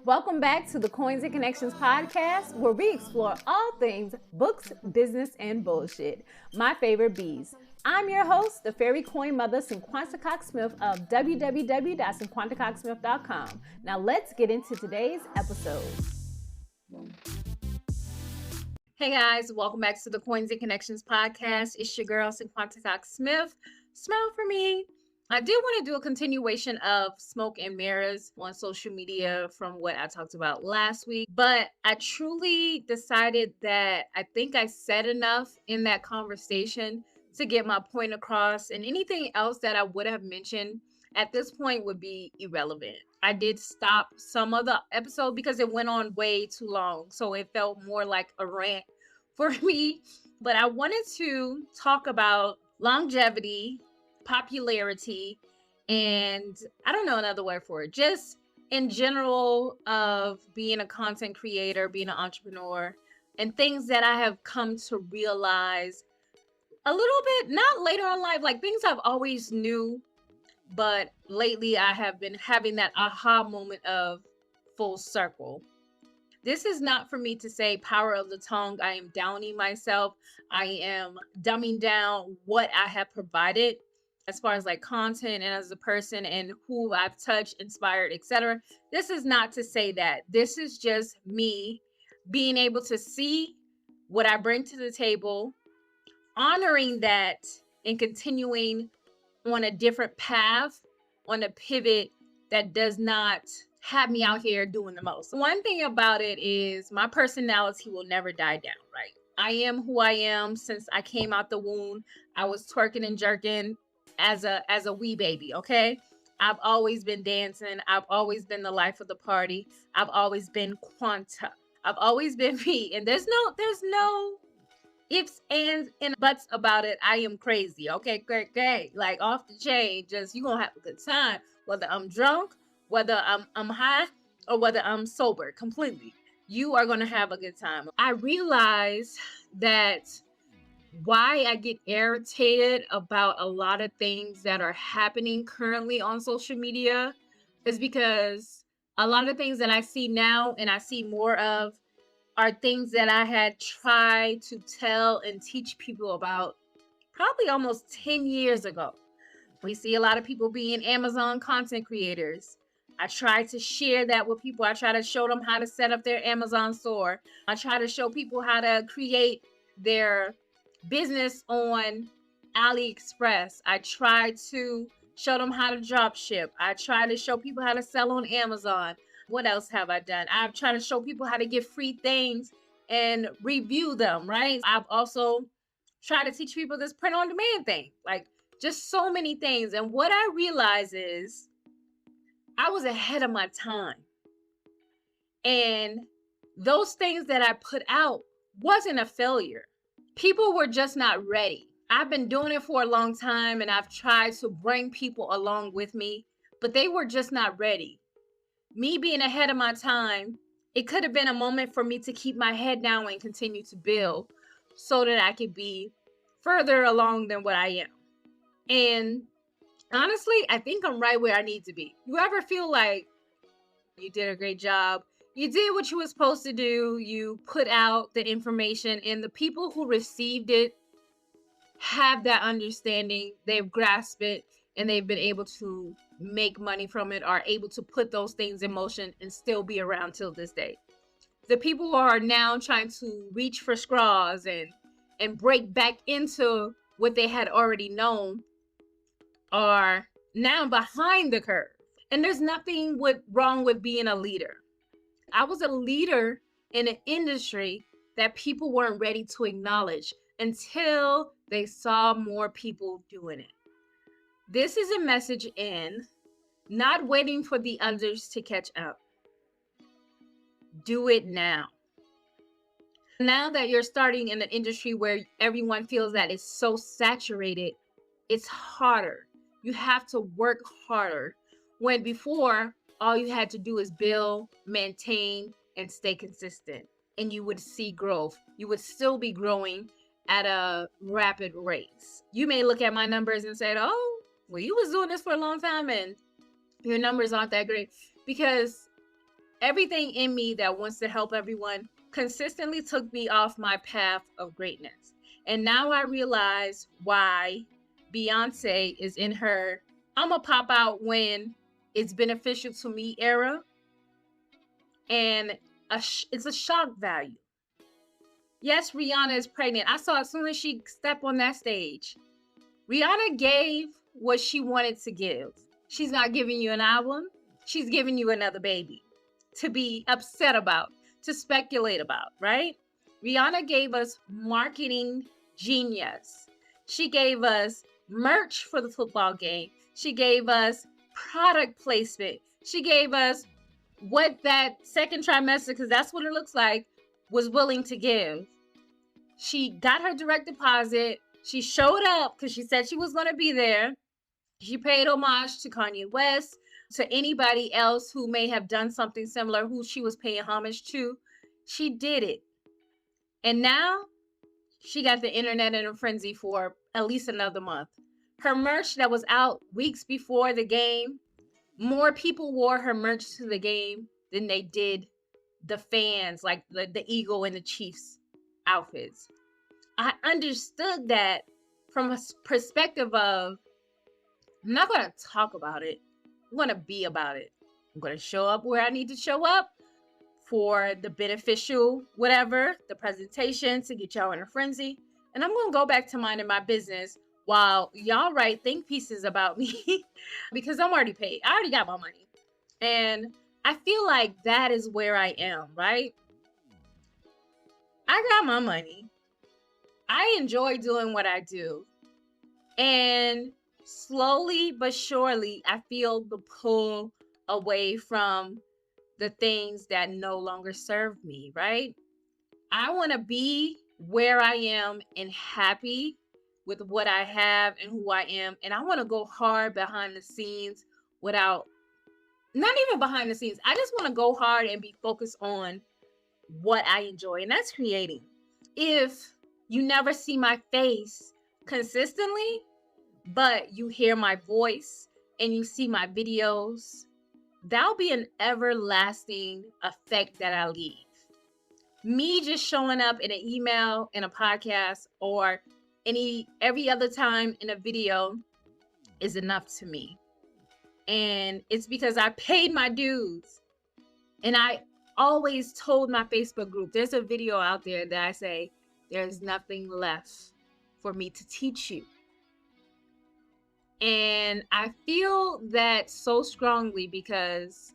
Welcome back to the Coins and Connections podcast, where we explore all things books, business, and bullshit. My favorite bees. I'm your host, the fairy coin mother, Cinquanta Cox-Smith of www.cinquantacoxsmith.com. Now let's get into today's episode. Hey guys, welcome back to the Coins and Connections podcast. It's your girl, Cinquanta Cox-Smith. Smile for me. I did want to do a continuation of smoke and mirrors on social media from what I talked about last week, but I truly decided that I think I said enough in that conversation to get my point across, and anything else that I would have mentioned at this point would be irrelevant. I did stop some of the episode because it went on way too long, so it felt more like a rant for me, but I wanted to talk about longevity, popularity, and I don't know another word for it, just in general of being a content creator, being an entrepreneur, and things that I have come to realize a little bit, not later in life, like things I've always knew, but lately I have been having that aha moment of full circle. This is not for me to say power of the tongue. I am downing myself. I am dumbing down what I have provided as far as like content and as a person and who I've touched, inspired, etc. This is not to say that. This is just me being able to see what I bring to the table, honoring that, and continuing on a different path, on a pivot that does not have me out here doing the most. One thing about it is my personality will never die down, right? I am who I am since I came out the womb. I was twerking and jerking as a wee baby, okay? I've always been dancing. I've always been the life of the party. I've always been Quanta. I've always been me. And there's no ifs, ands, and buts about it. I am crazy, okay? Great. Like off the chain. Just you gonna have a good time. Whether I'm drunk, whether I'm high, or whether I'm sober completely. You are gonna have a good time. I realize that why I get irritated about a lot of things that are happening currently on social media is because a lot of things that I see now and I see more of are things that I had tried to tell and teach people about probably almost 10 years ago. We see a lot of people being Amazon content creators. I try to share that with people. I try to show them how to set up their Amazon store. I try to show people how to create their business on AliExpress. I try to show them how to drop ship. I try to show people how to sell on Amazon. What else have I done? I've tried to show people how to get free things and review them, right? I've also tried to teach people this print on demand thing, like just so many things. And what I realize is I was ahead of my time. And those things that I put out wasn't a failure. People were just not ready. I've been doing it for a long time and I've tried to bring people along with me, but they were just not ready. Me being ahead of my time, it could have been a moment for me to keep my head down and continue to build so that I could be further along than what I am. And honestly, I think I'm right where I need to be. You ever feel like you did a great job? You did what you were supposed to do. You put out the information and the people who received it have that understanding. They've grasped it and they've been able to make money from it, are able to put those things in motion and still be around till this day. The people who are now trying to reach for straws and break back into what they had already known are now behind the curve. And there's nothing wrong with being a leader. I was a leader in an industry that people weren't ready to acknowledge until they saw more people doing it. This is a message in not waiting for the others to catch up. Do it now. Now that you're starting in an industry where everyone feels that it's so saturated, it's harder. You have to work harder. When before, all you had to do is build, maintain, and stay consistent. And you would see growth. You would still be growing at a rapid rate. You may look at my numbers and say, oh, well, you was doing this for a long time and Your numbers aren't that great, because everything in me that wants to help everyone consistently took me off my path of greatness. And now I realize why Beyonce is in her I'm gonna pop out when it's beneficial to me era, and it's a shock value. Yes, Rihanna is pregnant. I saw as soon as she stepped on that stage, Rihanna gave what she wanted to give. She's not giving you an album. She's giving you another baby to be upset about, to speculate about, right? Rihanna gave us marketing genius. She gave us merch for the football game. She gave us product placement. She gave us what that second trimester, because that's what it looks like, was willing to give. She got her direct deposit. She showed up because she said she was going to be there. She paid homage to Kanye West, to anybody else who may have done something similar, who she was paying homage to. She did it. And now she got the internet in a frenzy for at least another month. Her merch that was out weeks before the game, more people wore her merch to the game than they did the fans, like the Eagle and the Chiefs outfits. I understood that from a perspective of, I'm not going to talk about it. I'm going to be about it. I'm going to show up where I need to show up for the beneficial, whatever, the presentation to get y'all in a frenzy. And I'm going to go back to minding my business while y'all write think pieces about me because I'm already paid. I already got my money. And I feel like that is where I am, right? I got my money. I enjoy doing what I do. And slowly but surely, I feel the pull away from the things that no longer serve me, right? I want to be where I am and happy with what I have and who I am. And I want to go hard behind the scenes without, not even behind the scenes. I just want to go hard and be focused on what I enjoy, and that's creating. If you never see my face consistently, but you hear my voice and you see my videos, that'll be an everlasting effect that I leave. Me just showing up in an email, in a podcast, or every other time in a video is enough to me. And it's because I paid my dues. And I always told my Facebook group, there's a video out there that I say, there's nothing left for me to teach you. And I feel that so strongly because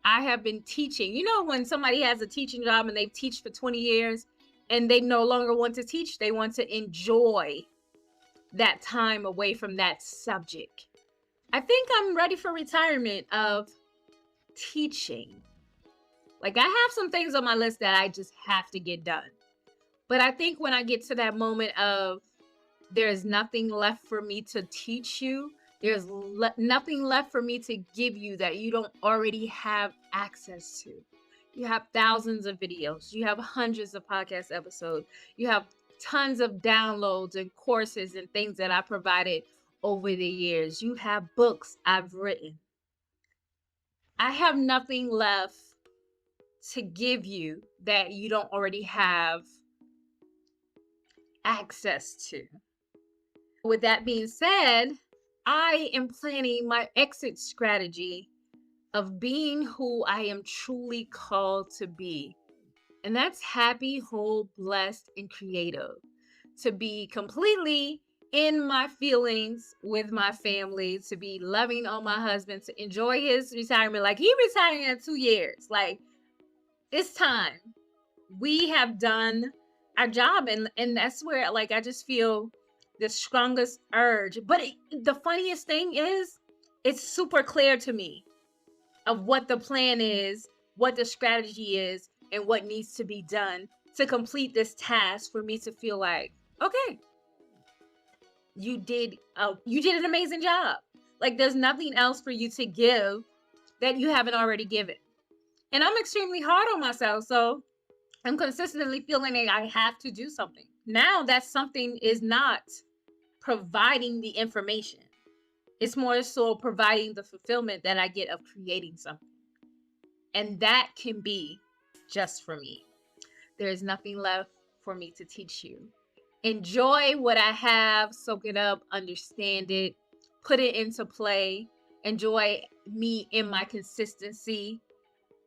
I have been teaching. You know, when somebody has a teaching job and they've taught for 20 years and they no longer want to teach, they want to enjoy that time away from that subject. I think I'm ready for retirement of teaching. Like, I have some things on my list that I just have to get done. But I think when I get to that moment of there's nothing left for me to teach you, there's nothing left for me to give you that you don't already have access to. You have thousands of videos. You have hundreds of podcast episodes. You have tons of downloads and courses and things that I provided over the years. You have books I've written. I have nothing left to give you that you don't already have access to. With that being said, I am planning my exit strategy of being who I am truly called to be. And that's happy, whole, blessed, and creative. To be completely in my feelings with my family, to be loving on my husband, to enjoy his retirement. Like, he retiring in 2 years. Like, it's time. We have done our job. And that's where, like, I just feel the strongest urge. But the funniest thing is, it's super clear to me of what the plan is, what the strategy is, and what needs to be done to complete this task for me to feel like, okay, you did an amazing job. Like, there's nothing else for you to give that you haven't already given. And I'm extremely hard on myself, so I'm consistently feeling like I have to do something. Now that something is not providing the information. It's more so providing the fulfillment that I get of creating something. And that can be just for me. There is nothing left for me to teach you. Enjoy what I have, soak it up, understand it, put it into play. Enjoy me in my consistency,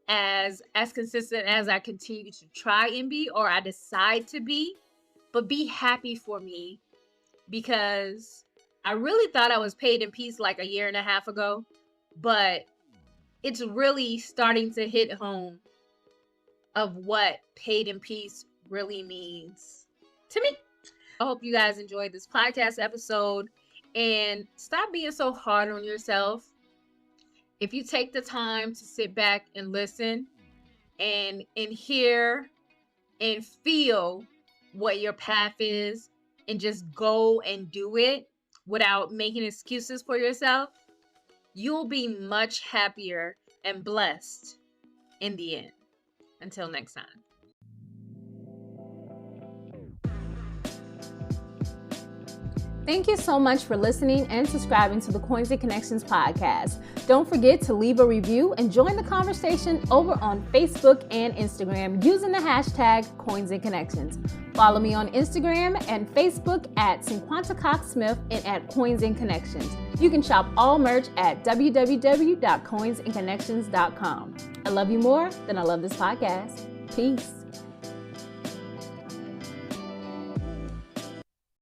as consistent as I continue to try and be, or I decide to be. But be happy for me, because I really thought I was paid in peace like a year and a half ago, but it's really starting to hit home of what paid in peace really means to me. I hope you guys enjoyed this podcast episode, and stop being so hard on yourself. If you take the time to sit back and listen and hear and feel what your path is, and just go and do it without making excuses for yourself, you'll be much happier and blessed in the end. Until next time. Thank you so much for listening and subscribing to the Coins and Connections podcast. Don't forget to leave a review and join the conversation over on Facebook and Instagram using the hashtag Coins and Connections. Follow me on Instagram and Facebook at Cinquanta Cox-Smith and at Coins and Connections. You can shop all merch at www.coinsandconnections.com. I love you more than I love this podcast. Peace.